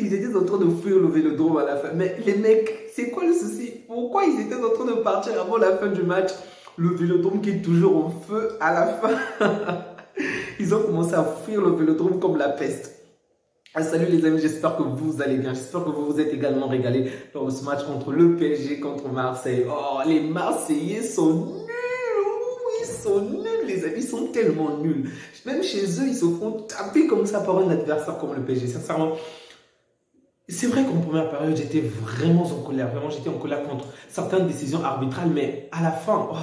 qu'ils étaient en train de fuir le Vélodrome à la fin. Mais les mecs, c'est quoi le souci? Pourquoi ils étaient en train de partir avant la fin du match? Le Vélodrome qui est toujours au feu à la fin. Ils ont commencé à fuir le Vélodrome comme la peste. Ah, salut les amis, j'espère que vous allez bien. J'espère que vous vous êtes également régalés lors de ce match entre le PSG contre Marseille. Oh, les Marseillais sont nuls. Ils sont nuls, les amis. Ils sont tellement nuls. Même chez eux, ils se font taper comme ça par un adversaire comme le PSG. Sincèrement, c'est vrai qu'en première période, j'étais vraiment en colère. Vraiment, j'étais en colère contre certaines décisions arbitrales. Mais à la fin, oh,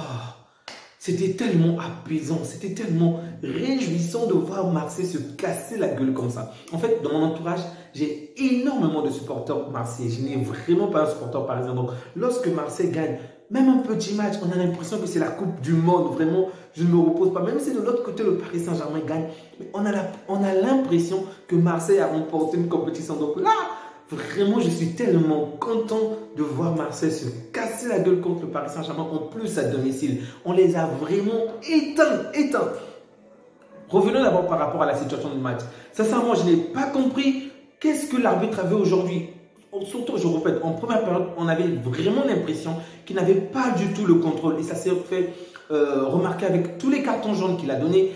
c'était tellement apaisant, c'était tellement réjouissant de voir Marseille se casser la gueule comme ça. En fait, dans mon entourage, j'ai énormément de supporters marseillais. Je n'ai vraiment pas un supporter parisien. Donc, lorsque Marseille gagne, même un petit match, on a l'impression que c'est la Coupe du Monde. Vraiment, je ne me repose pas. Même si de l'autre côté, le Paris Saint-Germain gagne, on a l'impression que Marseille a remporté une compétition. Donc là, vraiment, je suis tellement content de voir Marseille se casser la gueule contre le Paris Saint-Germain, en plus à domicile. On les a vraiment éteints. Revenons d'abord par rapport à la situation du match. Sincèrement, je n'ai pas compris qu'est-ce que l'arbitre avait aujourd'hui. Surtout, je répète, en première période, on avait vraiment l'impression qu'il n'avait pas du tout le contrôle. Et ça s'est fait remarquer avec tous les cartons jaunes qu'il a donnés.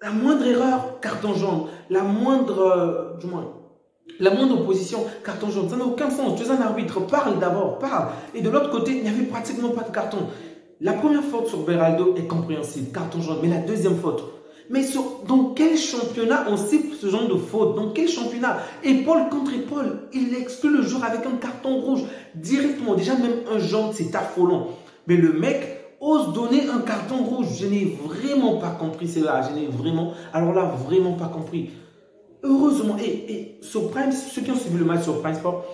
La moindre erreur, carton jaune. La moindre opposition, carton jaune. Ça n'a aucun sens. Tu es un arbitre, parle d'abord, parle. Et de l'autre côté, il n'y avait pratiquement pas de carton. La première faute sur Beraldo est compréhensible, carton jaune. Mais la deuxième faute, mais dans quel championnat on cible ce genre de faute? Dans quel championnat? Épaule contre épaule, il exclut le joueur avec un carton rouge directement. Déjà, même un jaune, c'est affolant. Mais le mec ose donner un carton rouge. Je n'ai vraiment pas compris cela. Alors là, vraiment pas compris. Heureusement, et sur Prime, ceux qui ont suivi le match sur Prime Sport,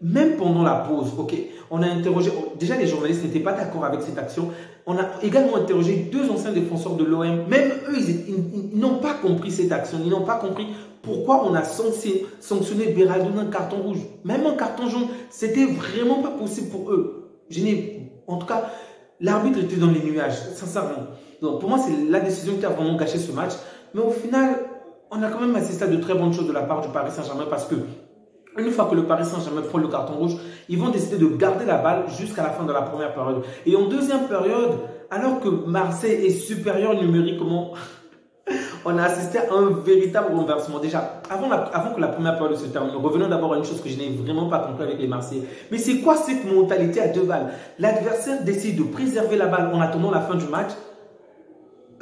même pendant la pause, ok, on a interrogé, déjà les journalistes n'étaient pas d'accord avec cette action. On a également interrogé deux anciens défenseurs de l'OM. Même eux, ils n'ont pas compris cette action. Ils n'ont pas compris pourquoi on a sanctionné Beraldo d'un carton rouge. Même un carton jaune, c'était vraiment pas possible pour eux. En tout cas, l'arbitre était dans les nuages, sincèrement. Donc pour moi, c'est la décision qui a vraiment gâché ce match. Mais au final, on a quand même assisté à de très bonnes choses de la part du Paris Saint-Germain parce que une fois que le Paris Saint-Germain prend le carton rouge, ils vont décider de garder la balle jusqu'à la fin de la première période. Et en deuxième période, alors que Marseille est supérieur numériquement, on a assisté à un véritable renversement. Déjà, avant que la première période se termine, revenons d'abord à une chose que je n'ai vraiment pas compris avec les Marseillais. Mais c'est quoi cette mentalité à deux balles? L'adversaire décide de préserver la balle en attendant la fin du match.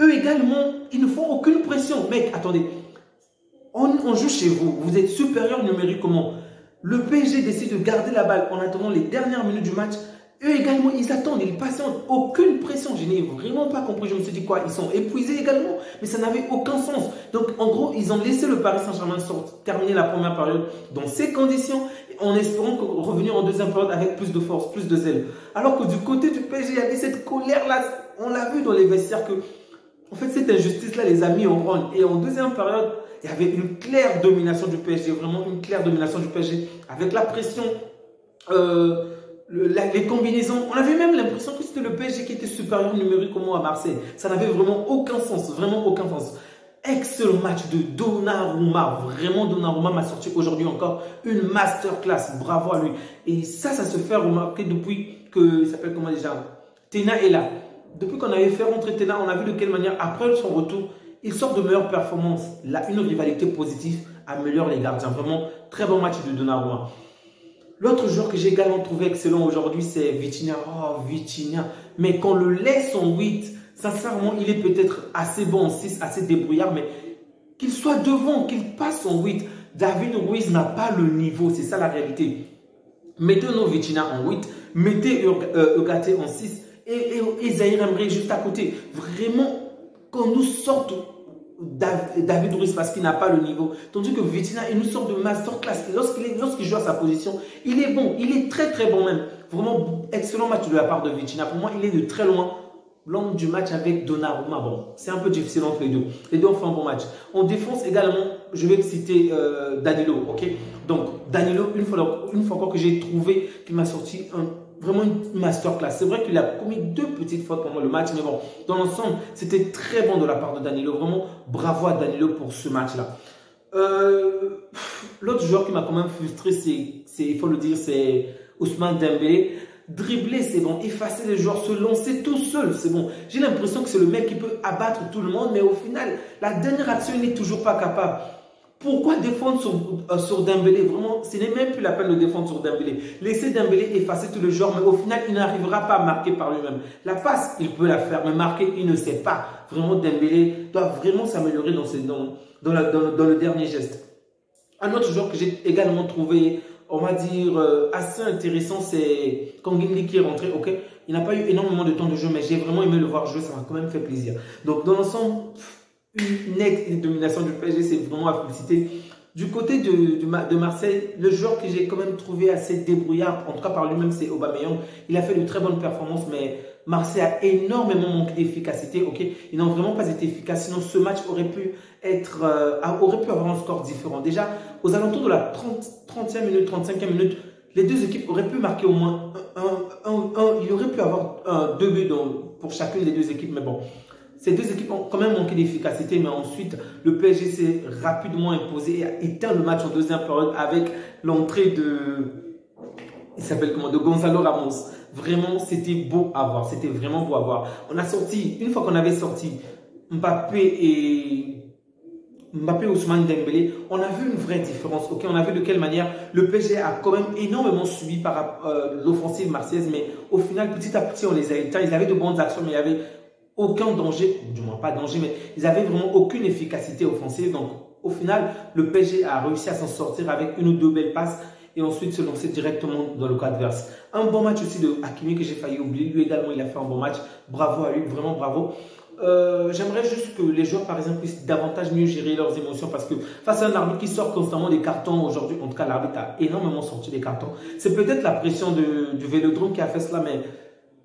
Eux également, ils ne font aucune pression. Mec, attendez. On joue chez vous, vous êtes supérieur numériquement. Le PSG décide de garder la balle en attendant les dernières minutes du match. Eux également, ils attendent, ils patientent. Aucune pression. Je n'ai vraiment pas compris. Je me suis dit quoi? Ils sont épuisés également. Mais ça n'avait aucun sens. Donc, en gros, ils ont laissé le Paris Saint-Germain terminer la première période dans ces conditions, en espérant revenir en deuxième période avec plus de force, plus de zèle. Alors que du côté du PSG, il y avait cette colère-là. On l'a vu dans les vestiaires que, en fait, cette injustice-là les a mis en branle. Et en deuxième période, il y avait une claire domination du PSG, vraiment une claire domination du PSG, avec la pression, les combinaisons. On avait même l'impression que c'était le PSG qui était supérieur numériquement à Marseille. Ça n'avait vraiment aucun sens, vraiment aucun sens. Excellent match de Donnarumma, vraiment Donnarumma m'a sorti aujourd'hui encore une masterclass, bravo à lui. Et ça se fait remarquer depuis que, il s'appelle comment déjà, Tena est là. Depuis qu'on avait fait rentrer Tena, on a vu de quelle manière, après son retour, il sort de meilleures performances. Là, une rivalité positive améliore les gardiens. Vraiment, très bon match de Donnarumma. L'autre joueur que j'ai également trouvé excellent aujourd'hui, c'est Vitinha. Oh, Vitinha. Mais qu'on le laisse en 8, sincèrement, il est peut-être assez bon en 6, assez débrouillard, mais qu'il soit devant, qu'il passe en 8. David Ruiz n'a pas le niveau, c'est ça la réalité. Mettez nos Vitinha en 8, mettez Ugarte en 6 et Zahir Emery juste à côté. Vraiment, qu'on nous sorte David Ruiz parce qu'il n'a pas le niveau. Tandis que Vitinha, il nous sort de masterclass. Lorsqu'il joue à sa position, il est bon. Il est très très bon même. Vraiment excellent match de la part de Vitinha. Pour moi, il est de très loin l'homme du match avec Donnarumma. Bon, c'est un peu difficile entre les deux. Les deux ont fait un bon match. En défense également, je vais citer Danilo. Ok. Donc Danilo, une fois encore que j'ai trouvé qu'il m'a sorti vraiment une masterclass. C'est vrai qu'il a commis deux petites fautes pendant le match, mais bon, dans l'ensemble, c'était très bon de la part de Danilo. Vraiment, bravo à Danilo pour ce match-là. L'autre joueur qui m'a quand même frustré, il faut le dire, c'est Ousmane Dembélé. Dribbler, c'est bon. Effacer les joueurs, se lancer tout seul, c'est bon. J'ai l'impression que c'est le mec qui peut abattre tout le monde, mais au final, la dernière action, il n'est toujours pas capable. Pourquoi défendre sur Dembélé? Vraiment, ce n'est même plus la peine de défendre sur Dembélé. Laissez Dembélé effacer tous les joueurs, mais au final, il n'arrivera pas à marquer par lui-même. La passe, il peut la faire, mais marquer, il ne sait pas. Vraiment, Dembélé doit vraiment s'améliorer dans le dernier geste. Un autre joueur que j'ai également trouvé, on va dire, assez intéressant, c'est Kangin qui est rentré. Ok, il n'a pas eu énormément de temps de jeu, mais j'ai vraiment aimé le voir jouer, ça m'a quand même fait plaisir. Donc, dans l'ensemble, une nette domination du PSG, c'est vraiment à féliciter. Du côté de Marseille, le joueur que j'ai quand même trouvé assez débrouillard, en tout cas par lui-même, c'est Aubameyang. Il a fait de très bonnes performances, mais Marseille a énormément manqué d'efficacité. Ok, ils n'ont vraiment pas été efficaces. Sinon, ce match aurait pu avoir un score différent. Déjà, aux alentours de la 30e minute, 35e minute, les deux équipes auraient pu marquer au moins il aurait pu avoir 2 buts pour chacune des deux équipes, mais bon. Ces deux équipes ont quand même manqué d'efficacité, mais ensuite, le PSG s'est rapidement imposé et a éteint le match en deuxième période avec l'entrée de Gonzalo Ramos. Vraiment, c'était beau à voir. C'était vraiment beau à voir. Une fois qu'on avait sorti Mbappé Ousmane Dembélé, on a vu une vraie différence. Ok, on a vu de quelle manière le PSG a quand même énormément subi par l'offensive marseillaise, mais au final, petit à petit, on les a éteints. Ils avaient de bonnes actions, mais il y avait aucun danger, du moins pas danger, mais ils n'avaient vraiment aucune efficacité offensive. Donc, au final, le PSG a réussi à s'en sortir avec une ou deux belles passes et ensuite se lancer directement dans le camp adverse. Un bon match aussi de Hakimi que j'ai failli oublier. Lui également, il a fait un bon match. Bravo à lui, vraiment bravo. J'aimerais juste que les joueurs, par exemple, puissent davantage mieux gérer leurs émotions parce que face à un arbitre qui sort constamment des cartons aujourd'hui, en tout cas, l'arbitre a énormément sorti des cartons. C'est peut-être la pression du Vélodrome qui a fait cela, mais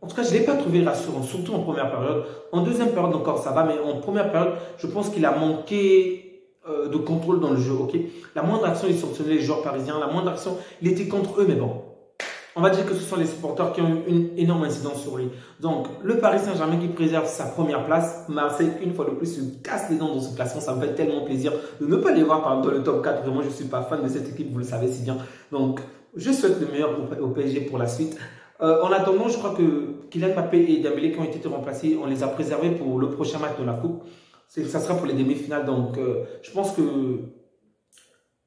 en tout cas, je ne l'ai pas trouvé rassurant, surtout en première période. En deuxième période encore, ça va, mais en première période, je pense qu'il a manqué de contrôle dans le jeu. Ok, la moindre action, il sanctionnait les joueurs parisiens. La moindre action, il était contre eux, mais bon. On va dire que ce sont les supporters qui ont eu une énorme incidence sur lui. Donc, le Paris Saint-Germain qui préserve sa première place. Marseille, une fois de plus, se casse les dents dans ce classement. Ça me fait tellement plaisir de ne pas les voir par exemple dans le top 4. Vraiment, je ne suis pas fan de cette équipe, vous le savez si bien. Donc, je souhaite le meilleur au PSG pour la suite. En attendant, je crois que Kylian Mbappé et Dembélé qui ont été remplacés, on les a préservés pour le prochain match de la Coupe. Ça sera pour les demi-finales. Donc, je pense que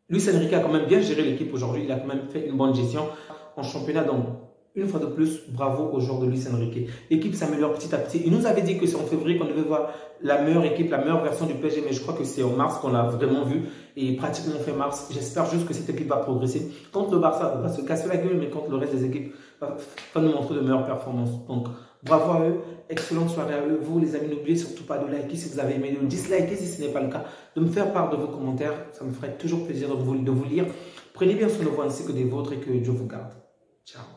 Luis Enrique a quand même bien géré l'équipe aujourd'hui. Il a quand même fait une bonne gestion en championnat. Donc, une fois de plus, bravo aux joueurs de Luis Enrique. L'équipe s'améliore petit à petit. Il nous avait dit que c'est en février qu'on devait voir la meilleure équipe, la meilleure version du PSG, mais je crois que c'est en mars qu'on l'a vraiment vu. Et pratiquement fait mars. J'espère juste que cette équipe va progresser. Contre le Barça, on va se casser la gueule, mais contre le reste des équipes, va nous montrer de meilleures performances. Donc, bravo à eux. Excellente soirée à eux. Vous, les amis, n'oubliez surtout pas de liker si vous avez aimé, de disliker si ce n'est pas le cas, de me faire part de vos commentaires. Ça me ferait toujours plaisir de vous lire. Prenez bien soin de vous ainsi que des vôtres et que Dieu vous garde. Ciao.